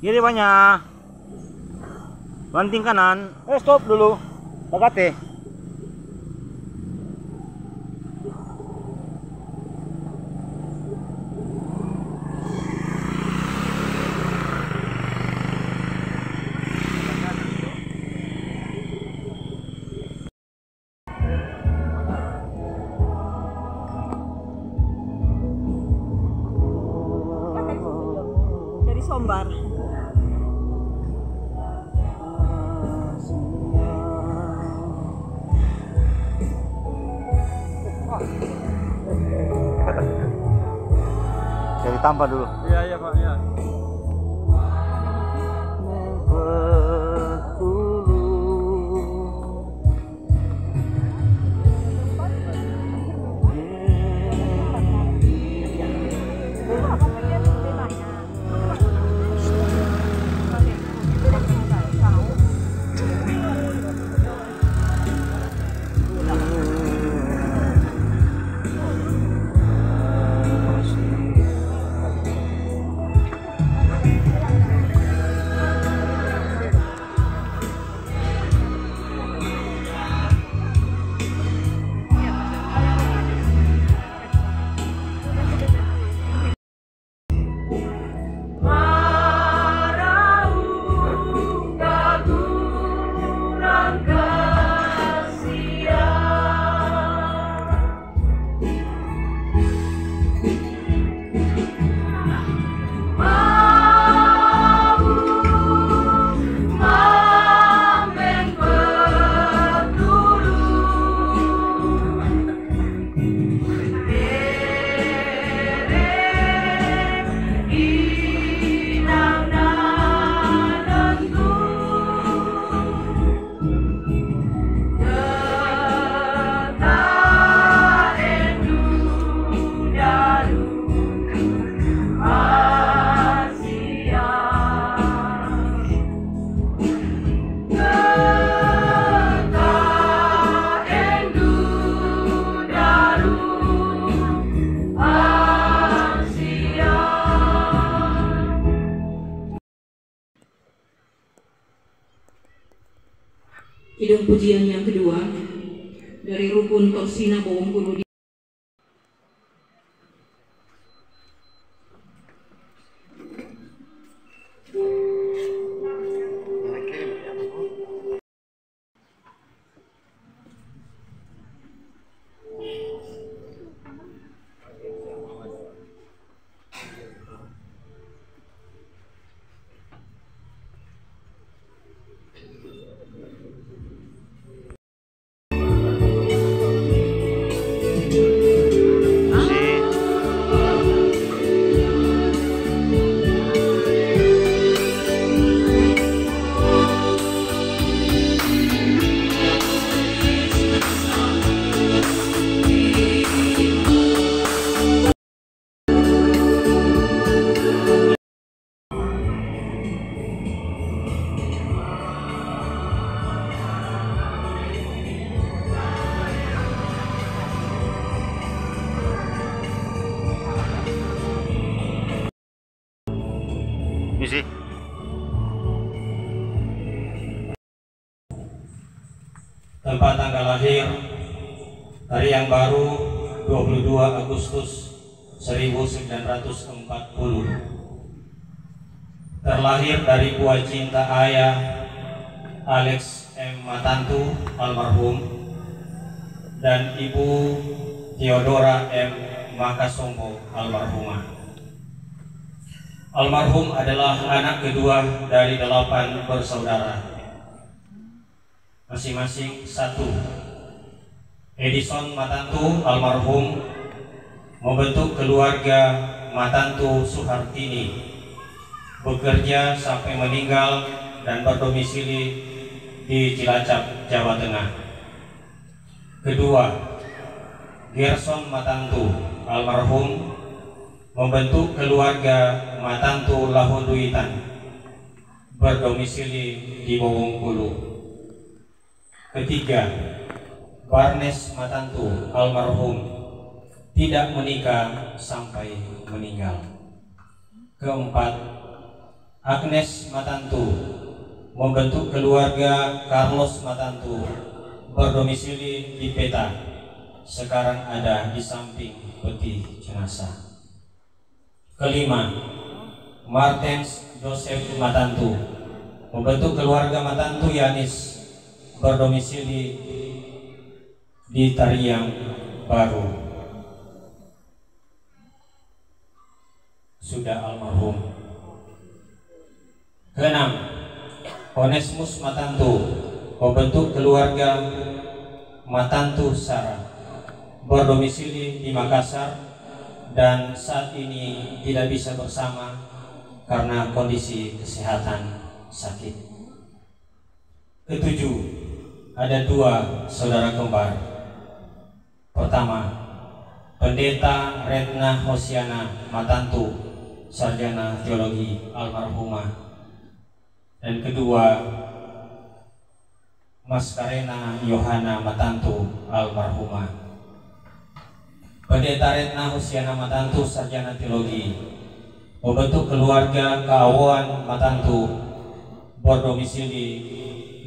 Kiri banyak. Banting kanan. Stop dulu. Bagate. Dari Sombar. Jadi tambah dulu. Iya iya Pak, iya. Kidung pujian yang kedua dari Rukun Torsina Bowongkulu. Misi. Tempat tanggal lahir hari yang baru 22 Agustus 1940. Terlahir dari buah cinta ayah Alex M. Matantu almarhum dan ibu Theodora M. Makasombo almarhumah. Almarhum adalah anak kedua dari 8 bersaudara, masing-masing satu. Edison Matantu almarhum membentuk keluarga Matantu Suhartini, bekerja sampai meninggal dan berdomisili di Cilacap, Jawa Tengah. Kedua, Gerson Matantu almarhum membentuk keluarga Matantu Lahunduitan, berdomisili di Bowongkulu. Ketiga, Barnes Matantu almarhum tidak menikah sampai meninggal. Keempat, Agnes Matantu membentuk keluarga Carlos Matantu berdomisili di Peta, sekarang ada di samping peti jenazah. Kelima, Martens Joseph Matantu membentuk keluarga Matantu Yanis berdomisili di Tariang Baru, sudah almarhum. Keenam, Onesmus Matantu membentuk keluarga Matantu Sarah berdomisili di Makassar dan saat ini tidak bisa bersama karena kondisi kesehatan sakit. Ketujuh, ada dua saudara kembar. Pertama, Pendeta Retna Hosiana Matantu, sarjana teologi, almarhumah. Dan kedua, Mas Karena Yohana Matantu, almarhumah. Pendeta Retna Hosiana Matantu, sarjana teologi, membentuk keluarga Kaawon Matantu berdomisili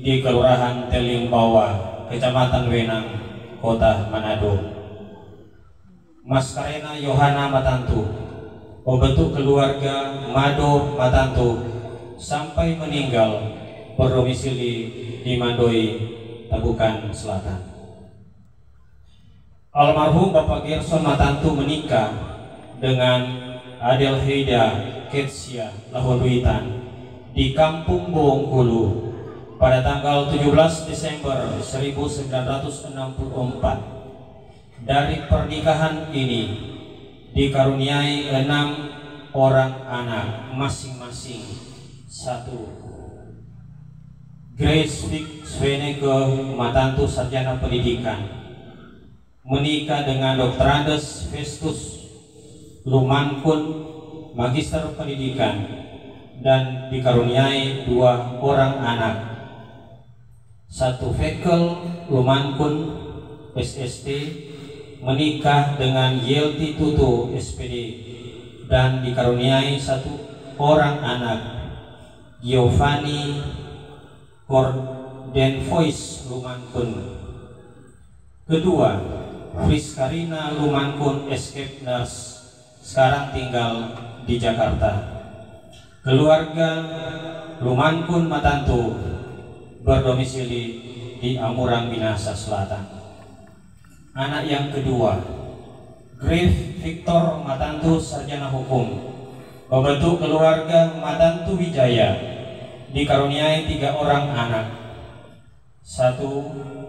di Kelurahan Telimbawa, Kecamatan Wenang, Kota Manado. Mas Karena Yohana Matantu membentuk keluarga Mado Matantu sampai meninggal berdomisili di Mandoi, Tabukan Selatan. Almarhum Bapak Gerson Matantu menikah dengan Adelheida Ketsia Lahoduitan di Kampung Bowongkulu pada tanggal 17 Desember 1964. Dari pernikahan ini dikaruniai 6 orang anak, masing-masing. 1. Grace Vic Sweneke Matantu, sarjana pendidikan, menikah dengan Dr. Andes Festus Lumankun, magister pendidikan, dan dikaruniai 2 orang anak. 1. Fekel Lumankun SST menikah dengan Yelti Tutu SPD dan dikaruniai 1 orang anak, Giovanni Cordenvois Lumankun. Kedua, Friskarina Lumankun Escape Nurse, sekarang tinggal di Jakarta. Keluarga Lumankun Matantu berdomisili di Amurang, Minahasa Selatan. Anak yang kedua, Griff Victor Matantu, sarjana hukum, membentuk keluarga Matantu Wijaya, dikaruniai 3 orang anak. 1.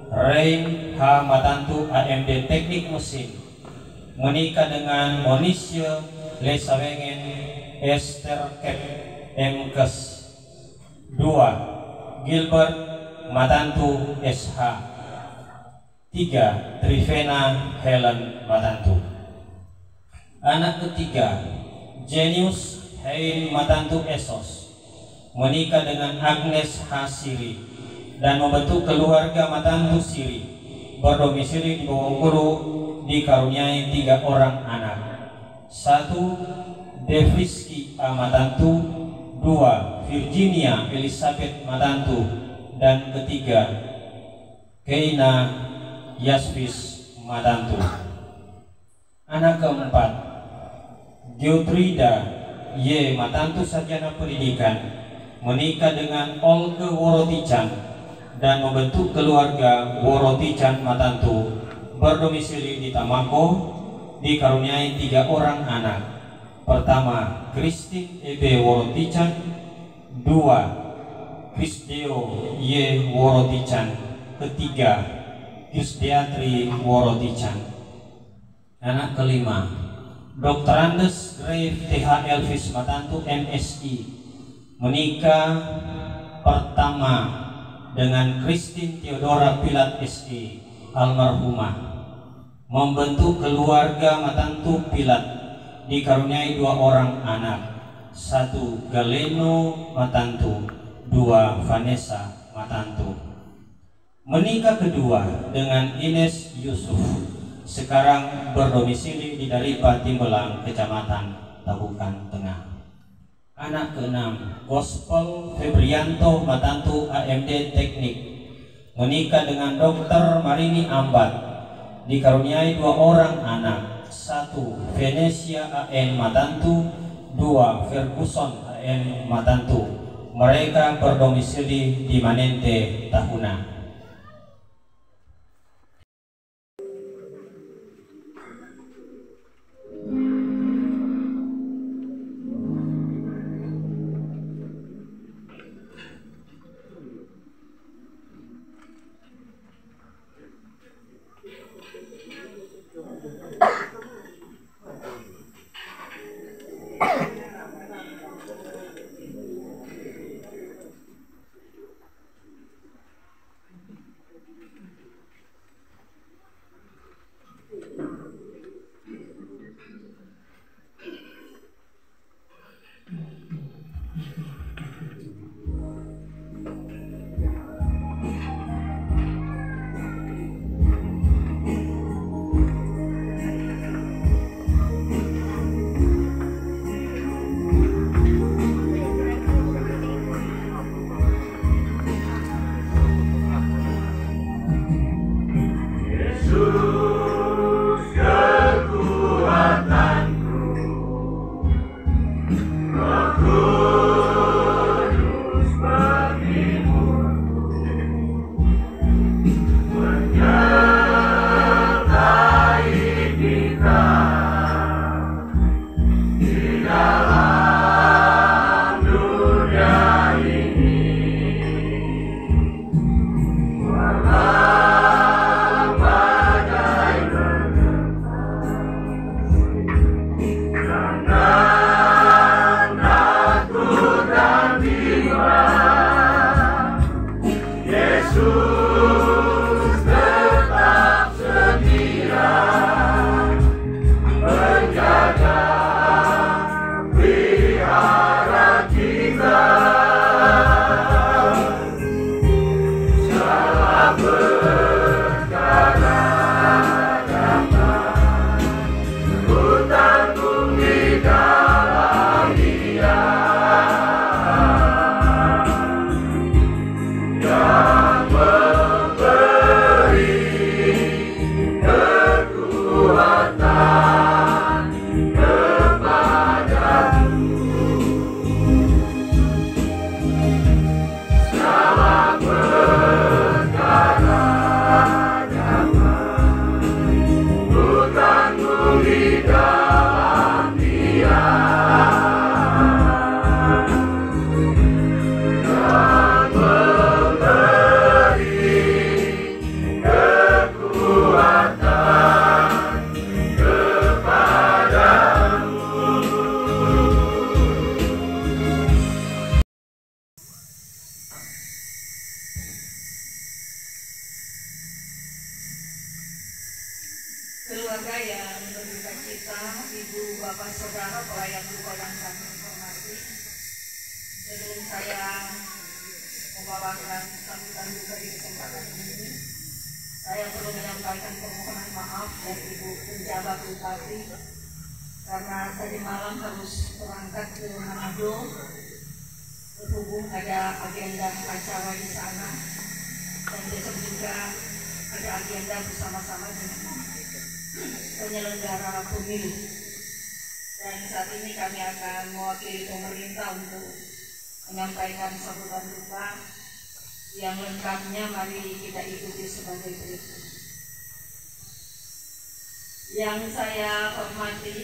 Rain H. Matantu, AMD Teknik Mesin, menikah dengan Monicia Lesawengen Esther Kep MKes. 2. Gilbert Matantu SH. 3. Trivena Helen Matantu. Anak ketiga, Genius Hein Matantu Esos, menikah dengan Agnes H. Siri dan membentuk keluarga Matantu Siri, berdomisili di Bowongkulu, dikaruniai 3 orang anak. 1. Devriski A. Matantu. 2. Virginia Elizabeth Matantu. Dan ketiga, Keina Yasvis Matantu. Anak keempat, Geotrida Y. Matantu, sarjana pendidikan, menikah dengan Olke Worotican dan membentuk keluarga Worotican Matantu, berdomisili di Tamako, dikaruniai 3 orang anak. Pertama, Christine E.B. Worotican. 2. Krisdeo Y. Worotican. Ketiga, Krisdeatri Worotican. Anak kelima, Dr. Andes Grave TH Elvis Matantu MSI, menikah pertama dengan Christine Theodora Pilat SI, almarhumah, membentuk keluarga Matantu Pilat, dikaruniai 2 orang anak. 1. Galeno Matantu. 2. Vanessa Matantu. Menikah kedua dengan Ines Yusuf, sekarang berdomisili di Daripa Timbelang, Kecamatan Tabukan Tengah. Anak ke-6, Gospel Febrianto Matantu AMD Teknik, menikah dengan Dr. Marini Ambat, dikaruniai 2 orang anak, 1 Venesia AN Matantu, 2 Ferguson AN Matantu. Mereka berdomisili di Manente, Tahuna. Keluarga yang berduka cita, ibu, bapak, saudara, pelayan duka yang kami hormati. Sebelum saya membawakan sambutan duka di kesempatan ini, saya perlu menyampaikan permohonan maaf dari Ibu Penjabat Bupati karena tadi malam harus berangkat ke Manado berhubung ada agenda acara di sana, dan besok juga ada agenda bersama-sama dengan penyelenggara pemilu. Dan saat ini kami akan mewakili pemerintah untuk menyampaikan sambutan duka yang lengkapnya. Mari kita ikuti sebagai berikut. Yang saya hormati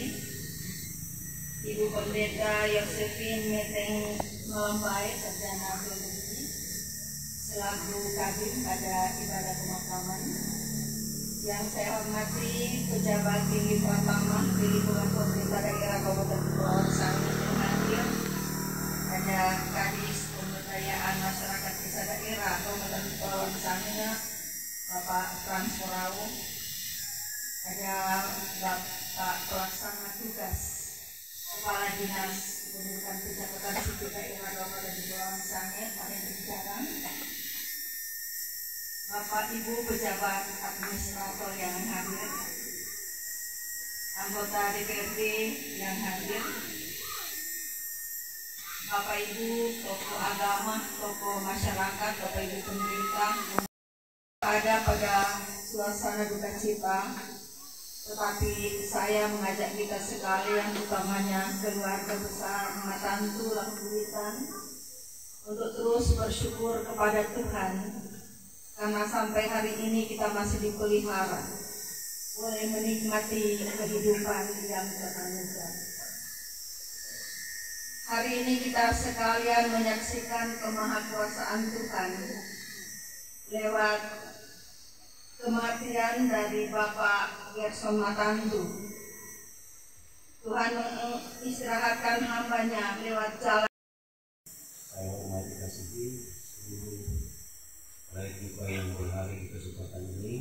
Ibu Pendeta Yosefin Meteng Malambai, Sarjana Teologi, selaku kabin pada ibadah pemakaman. Yang saya hormati pejabat tinggi Pratama di lingkungan pemerintah daerah Kabupaten Kepulauan Sangihe yang hadir. Ada Kadis Pemberdayaan Masyarakat Desa Daerah Kabupaten Kepulauan Sangihe, Bapak Frans Morau. Ada Bapak Pelaksana Tugas Kepala Dinas Kependudukan Pencatatan Sipil Daerah Kabupaten Kepulauan Sangihe, Pak Hendrik Jarang. Bapak Ibu pejabat administrator yang hadir, anggota DPRD yang hadir, Bapak Ibu, tokoh agama, tokoh masyarakat, Bapak Ibu pemerintah, ada pada suasana duka cita, tetapi saya mengajak kita sekalian, utamanya keluarga besar Matantu Lambuitan, untuk terus bersyukur kepada Tuhan, karena sampai hari ini kita masih dipelihara, boleh menikmati kehidupan yang terbaik. Hari ini kita sekalian menyaksikan kemahakuasaan Tuhan lewat kematian dari Bapak Gerson Matantu. Tuhan mengistirahatkan hambanya lewat jalan. Saya hormati kasih seluruh rakyat kita yang berhari di kesempatan ini,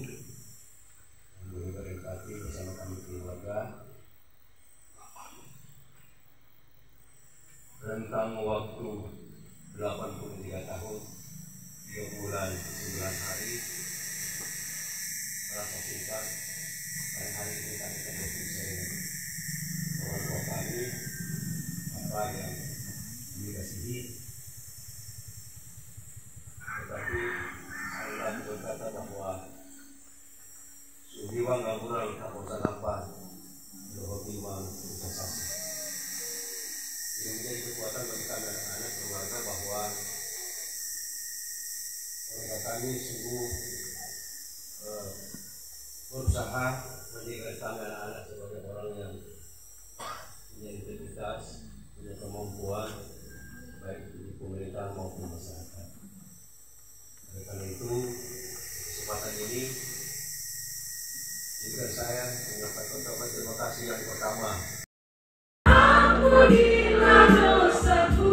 yang boleh berempati bersama kami keluarga. Rentang waktu 83 tahun, 3 bulan, 9 hari, terasa singkat. Dan hari ini kami akan berpisah dengan orang tua kami, apa yang dikasihi. Tetapi saya berkata bahwa sudiwang ngabura tak usah lapan, dohobimang usah. Ini menjadi kekuatan bagi kami anak-anak keluarga bahwa keluarga kami sungguh berusaha menjadikan kami anak-anak sebagai orang yang punya integritas, punya kemampuan baik di pemerintah maupun masyarakat. Oleh karena itu, kesempatan ini jika saya menyampaikan ucapan terima kasih yang pertama. Ampunilah dosaku,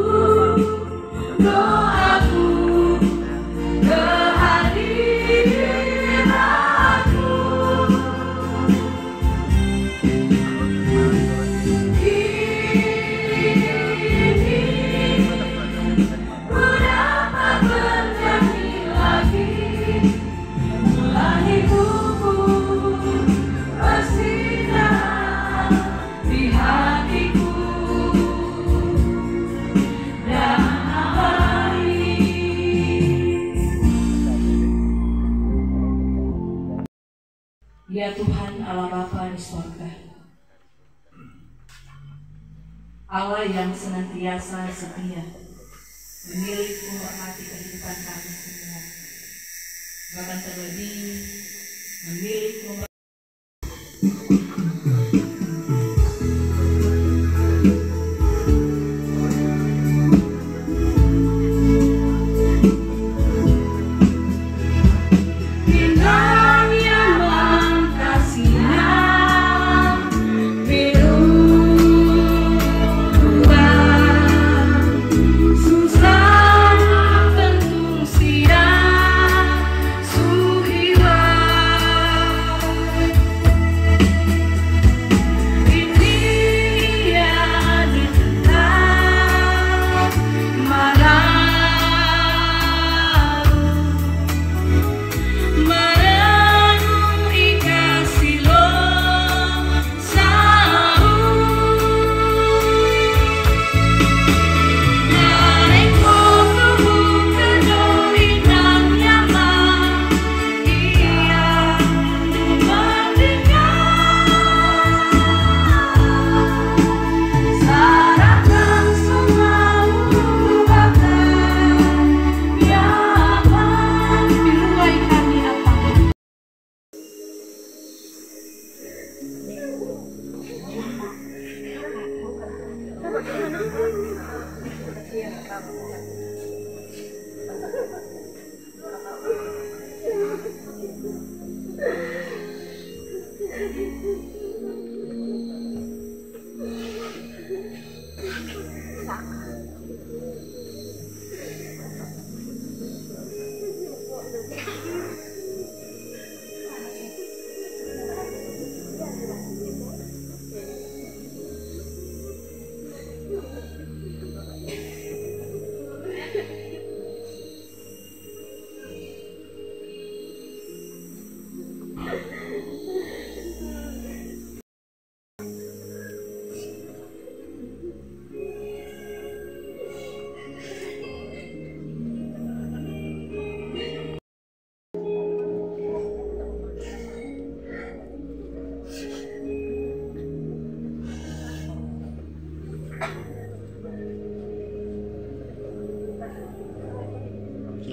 doaku, kehadiranku. Kini ku dapat bernyanyi lagi, memulai hidupku bersinar di hatiku. Ya Tuhan Allah Bapa di surga, Allah yang senantiasa setia, memilih menghormati kehidupan kami semua, bahkan terlebih memilih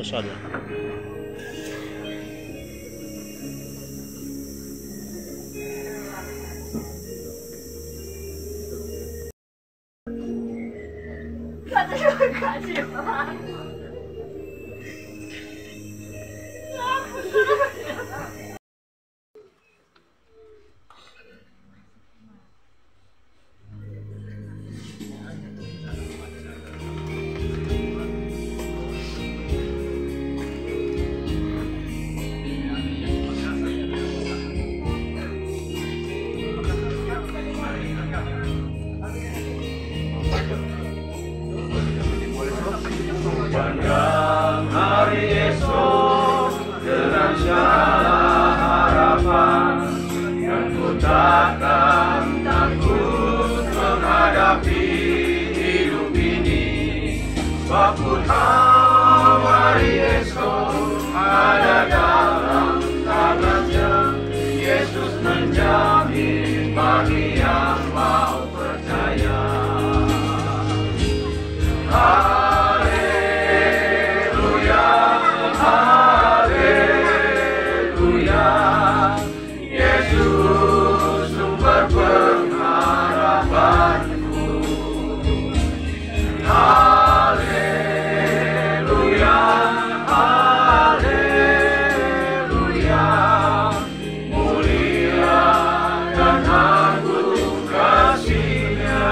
sosial. Pandang hari esok dengan segala harapan, dan ku takkan takut menghadapi hidup ini. Sebab ku tahu hari esok ada dalam tangan-Nya. Yesus menjamin bagi yang mau percaya. Yesus sumber pengharapanku. Haleluya, haleluya, mulia dan agung kasih-Nya.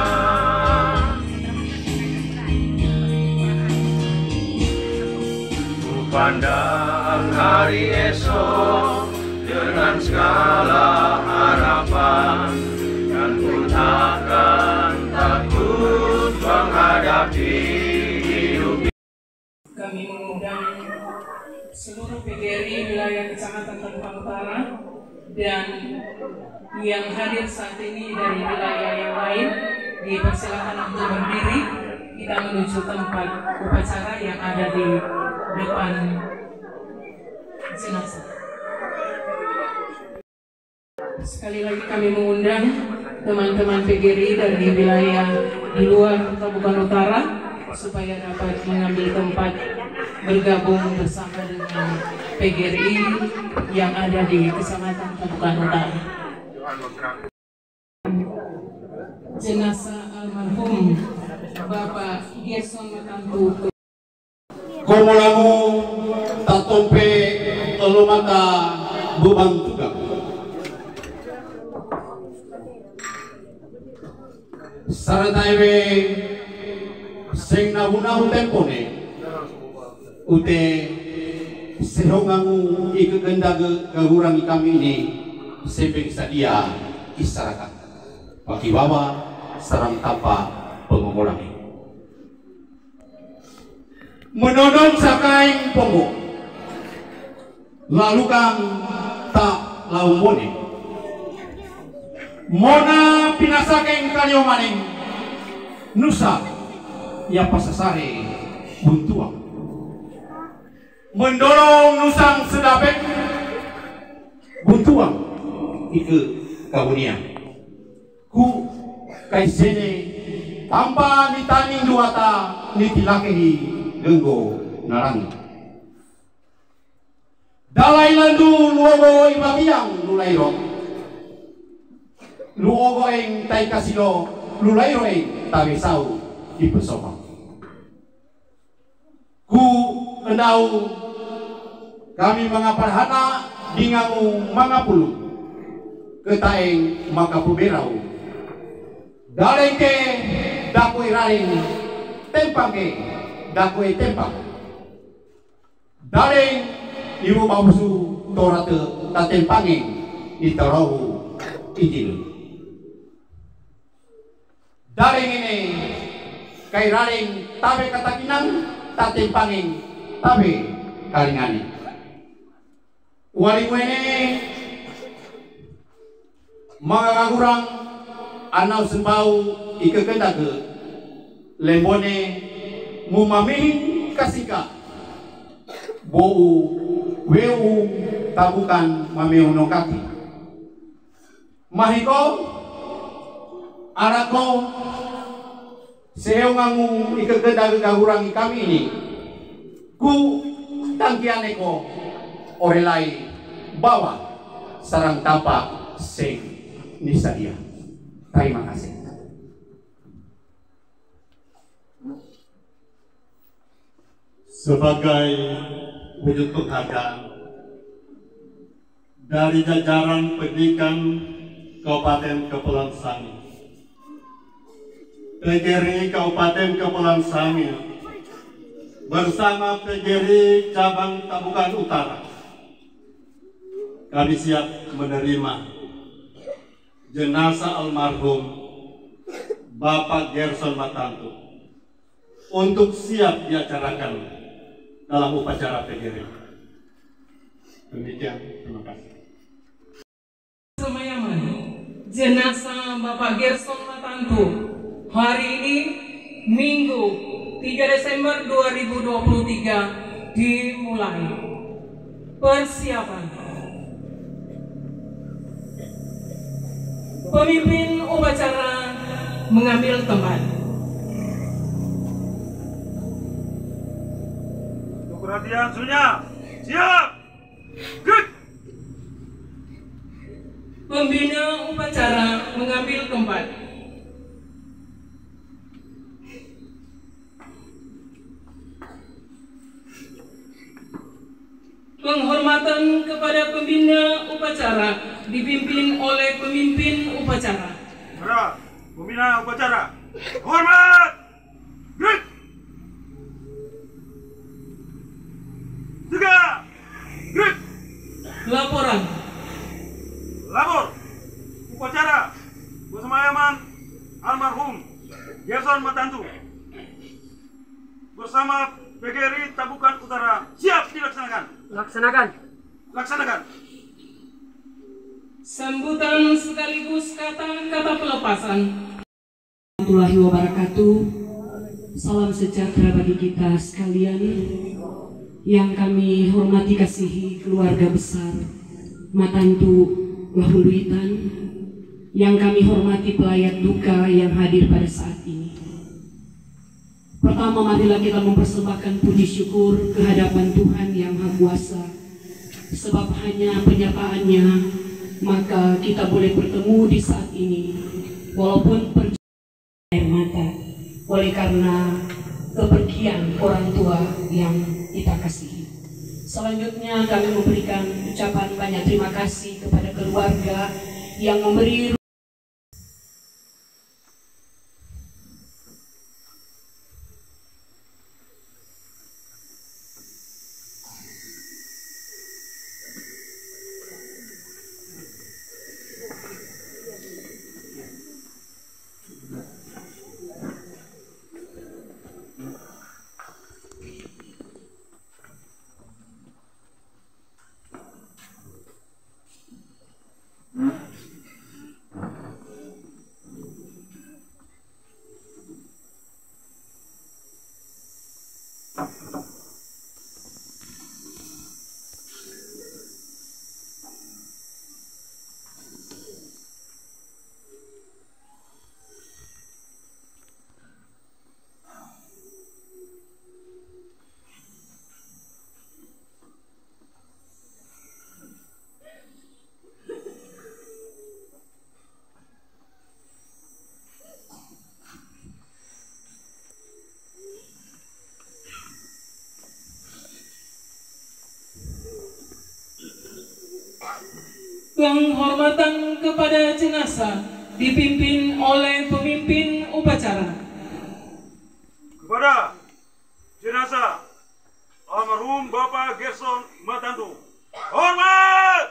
Ku pandang hari esok dengan segala harapan, dan ku takkan takut menghadapi hidup. Kami mengundang seluruh PGRI wilayah Kecamatan Tabukan Utara dan yang hadir saat ini dari wilayah yang lain dipersilakan untuk berdiri. Kita menuju tempat upacara yang ada di depan jenazah. Sekali lagi kami mengundang teman-teman PGRI dari wilayah di luar Tabukan Utara supaya dapat mengambil tempat bergabung bersama dengan PGRI yang ada di Kecamatan Tabukan Utara. Jenazah almarhum Bapak Gerson Matantu Komolamu tatompe tolomata beban juga. Sarataiwe sing nabunahu tempone ute sehongangu ikegenda gagurangi kami ini sebeng sadia isarakan bagi bawa sarang tapa pengomolangi menodong sakaing pongo lalu kang tak laumone mona pinasakeng kanyo maning nusa ya pasasare buntuang mendorong nusang sedapek buntuang ike kabunia ku kaisene tanpa nitaning duata nitilakehi genggo narangi dalai landu luogo ibagiyang nulairong luogo eng tai kasilo lulairo eng tawisau ipesopa ku endau kami mangaparhana dingangu mangapulu ketaeng makapuberau daleng ke dakui raring tempang ke dakui tempang daleng ibu bausu torate tatempangeng itarau ijilu daleng ini kai raring tabe katakinan tatempangeng tabe kalingani walimwene mga kagurang anaw sembau ikekendage lembone mumaming kasika bou weu tabukan mamehunong kaki mahiko arako seheongangu ikegenda gagurangi kami ini ku tangkian ko orelay bawa sarang tampak sing nisadia. Terima kasih. Sebagai wujud penghargaan dari jajaran pendidikan Kabupaten Kepulauan Sangi, PGRI Kabupaten Kepulauan Sangi bersama PGRI Cabang Tabukan Utara, kami siap menerima jenazah almarhum Bapak Gerson Matantu untuk siap diacarakan dalam upacara PGRI. Demikian, terima kasih. Semayaman jenazah Bapak Gerson Matantu hari ini Minggu 3 Desember 2023 dimulai. Persiapan. Pemimpin upacara mengambil tempat. Untuk perhatian semuanya. Siap. Good. Pembina upacara mengambil tempat. Penghormatan kepada pembina upacara dipimpin oleh pemimpin upacara. Para pembina upacara. Hormat. Good. Tiga. Good. Laporan. Lapor. Upacara bersemayaman almarhum Gerson Matantu bersama PGRI Tabukan Utara siap dilaksanakan. Laksanakan. Sambutan sekaligus kata-kata pelepasan. Warahmatullahi wabarakatuh. Salam sejahtera bagi kita sekalian. Yang kami hormati kasihi keluarga besar Matantu Wahuluitan, yang kami hormati pelayat duka yang hadir pada saat ini. Pertama, marilah kita mempersembahkan puji syukur kehadapan Tuhan yang Maha Kuasa, sebab hanya penyertaannya maka kita boleh bertemu di saat ini, walaupun air mata oleh karena kepergian orang tua yang kita kasihi. Selanjutnya kami memberikan ucapan banyak terima kasih kepada keluarga yang memberi penghormatan kepada jenazah dipimpin oleh pemimpin upacara. Kepada jenazah almarhum Bapak Gerson Matantu, hormat.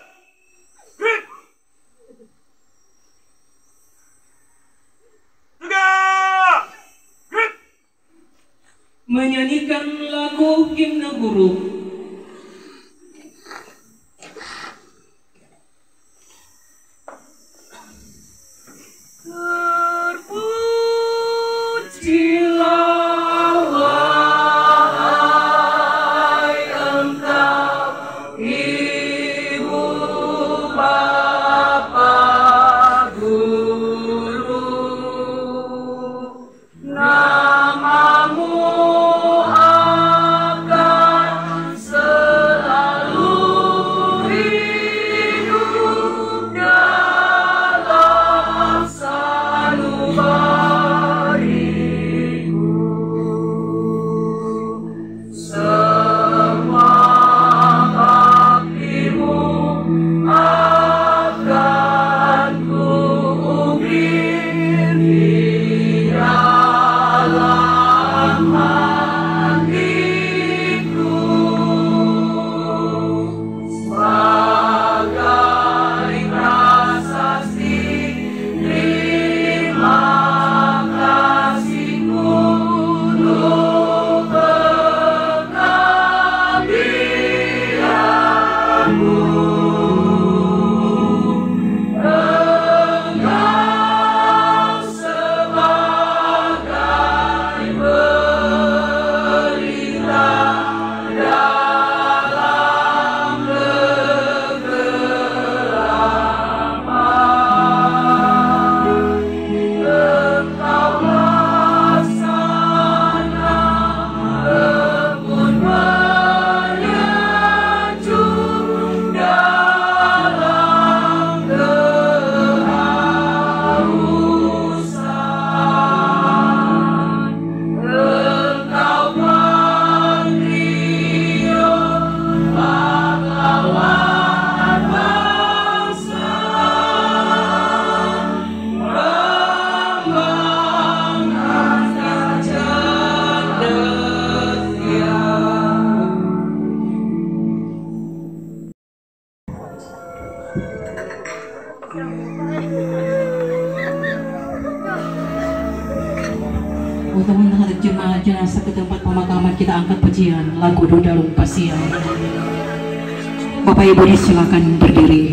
Good. Tegak. Good. Menyanyikan lagu himne guru. Namamu akan Untuk menghadap jemaah jenazah ke tempat pemakaman, kita angkat pujian lagu Dudalung Pasian. Bapak Ibu silakan berdiri.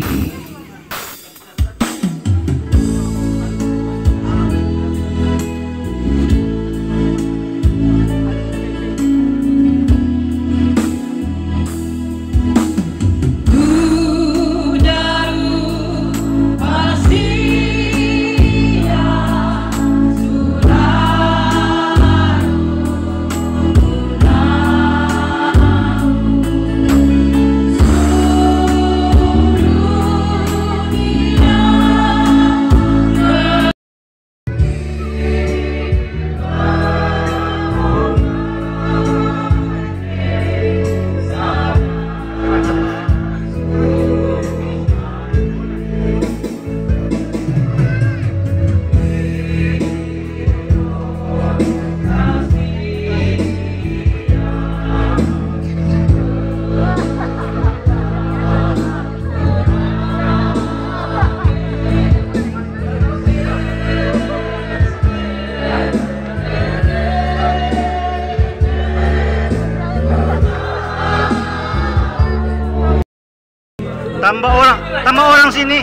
Tambah orang sini.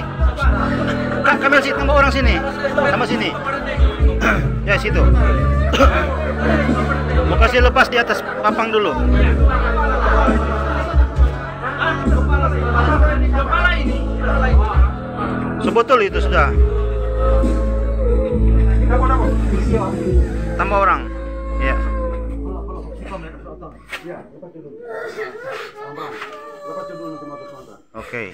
Kamera sini, tambah orang sini. Tambah sini. Ya, situ. Mau kasih lepas di atas pampang dulu. Sebetul itu sudah. Tambah orang. Ya. Oke.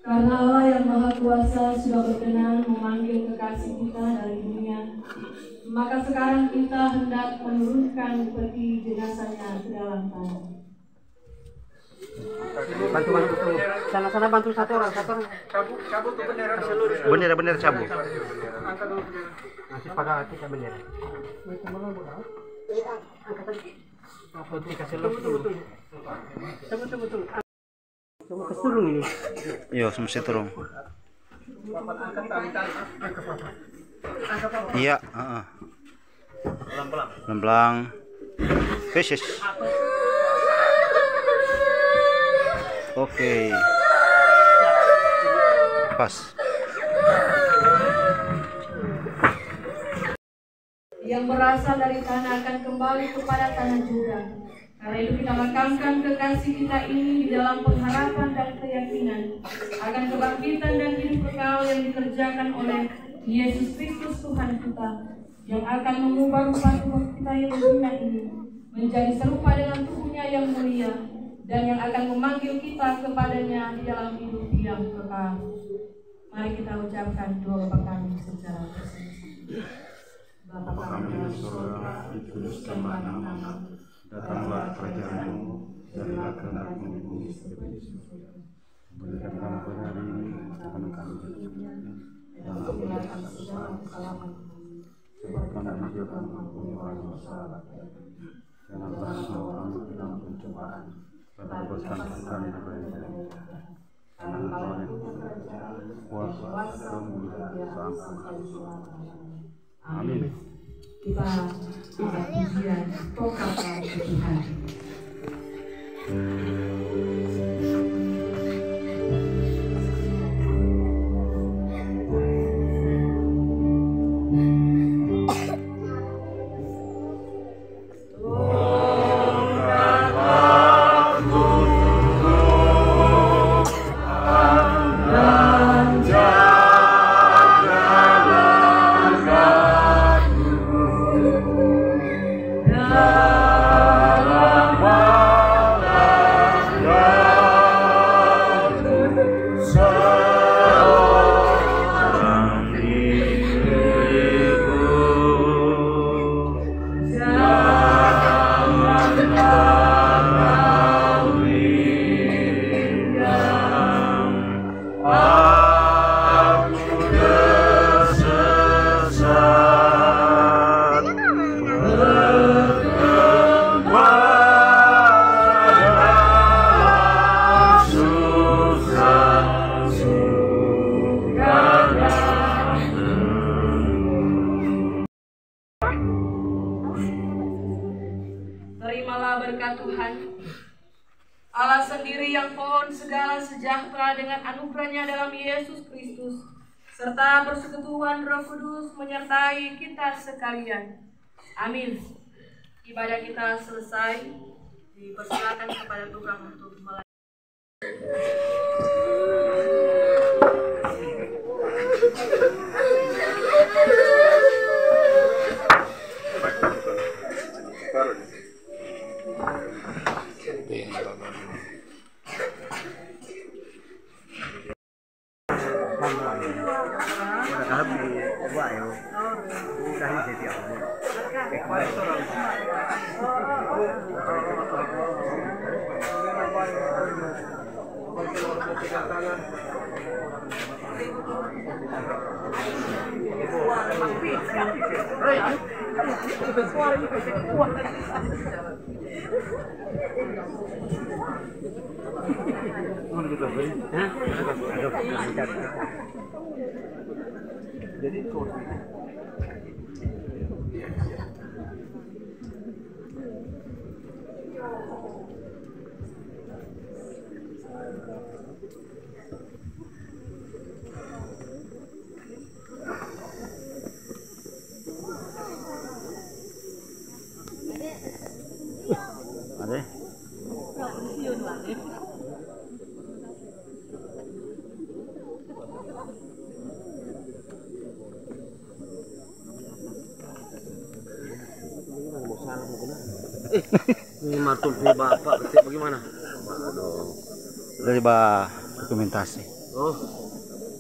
Karena Allah yang Maha Kuasa sudah berkenan memanggil kekasih kita dari dunia, maka sekarang kita hendak menurunkan peti jenazahnya ke dalam tanah. Bantu sana bantu satu orang cabut bendera cabut masih pada kita bendera betul kesurung ini yo semua turun iya pelan-pelan fishes. Oke. Pas. Yang berasal dari tanah akan kembali kepada tanah juga. Karena itu kita makamkan kekasih kita ini di dalam pengharapan dan keyakinan akan kebangkitan dan hidup kekal yang dikerjakan oleh Yesus Kristus Tuhan kita, yang akan mengubah rupa tubuh kita yang hina ini menjadi serupa dengan tubuhnya yang mulia, dan yang akan memanggil kita kepadanya di dalam hidup yang kekal. Mari kita ucapkan doa Bapa kami secara bersama-sama. Bapa kami dalam surga, dikuduskanlah namamu, datanglah kerajaanmu, jadilah kehendakmu di bumi seperti di surga. Berikan kami hari ini makanan kami dan ampunilah segala kesalahan kami, sebab kami juga mengampuni orang yang bersalah. Janganlah membawa kami ke dalam pencobaan, dan bebaskan kami dari yang jahat. Karena Engkau yang kuasa dan kemuliaan sampai selamanya. Amin. Kita angkat pujian Tokakan Tuhan. Dalam terimalah berkat Tuhan. Allah sendiri yang pohon segala sejahtera dengan anugerahnya dalam Yesus Kristus, serta persekutuan Roh Kudus menyertai kita sekalian. Amin. Ibadah kita selesai. Dipersilakan kepada tukang untuk melayani. Ini martul punya bapak, ketik bagaimana? Dari bah dokumentasi. Oh,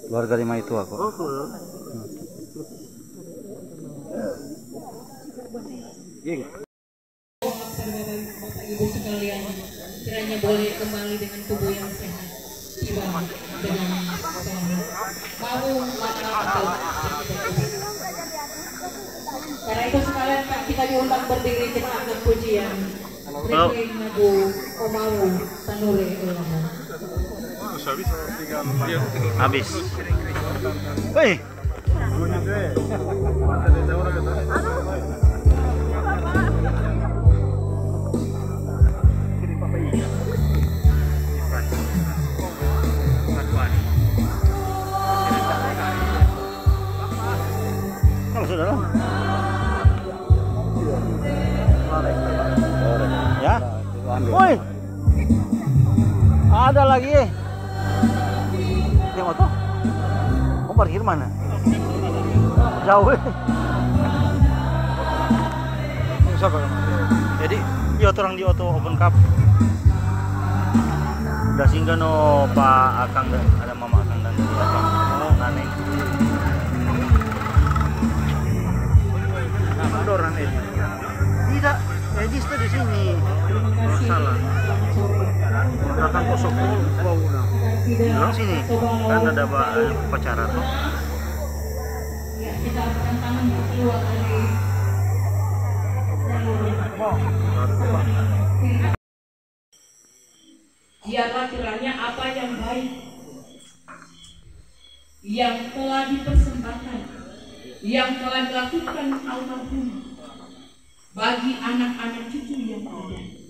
Keluarga lima itu aku. oh, Ging. Bapak Ibu sekalian, kiranya boleh kembali dengan tubuh yang sehat, jiwa dengan selamat, mau mata atau karena itu sekalian kita diundang berdiri kita angkat pujian. Requiem Nabu Omawu Tanure Ulama. Habis. Woi. Kalau sudah lah. Ya. Woi. Ada lagi. Yang motor? Mau parkir mana? Jauh. Jadi dia orang di auto open cup. Udah singgah no Pak Akang dan ada Mama Akang dan Akang. Oh, aneh. Mandor aneh. Tidak, Edis tuh di sini. Salah. Datang kosong una. Bilang sini. Kan ada upacara tuh. Ya, kita akan tangan keluar dari biarlah kiranya apa yang baik yang telah dipersembahkan, yang telah dilakukan almarhum bagi anak-anak cucu yang ada.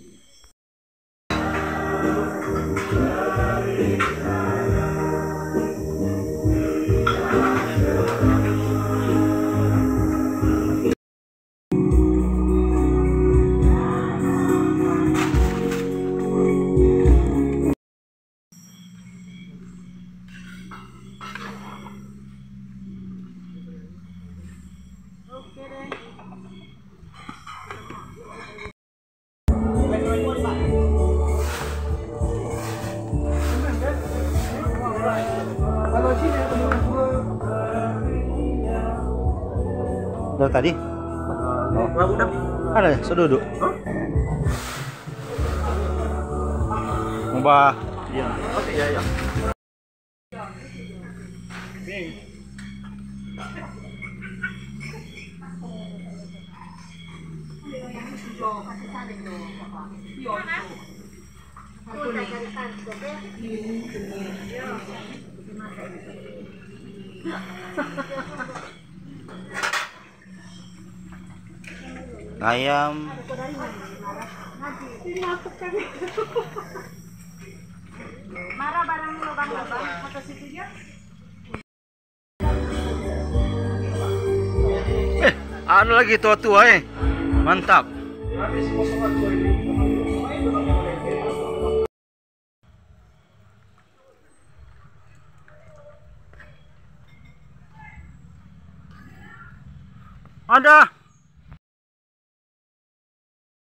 Dari tadi? Oh. Ada ya? Sudah duduk? Mbak. Iya. Oke, ya, ya. Ayam. Marah barang lubang-lubang foto situ dia. Anu lagi tua-tua mantap. Ada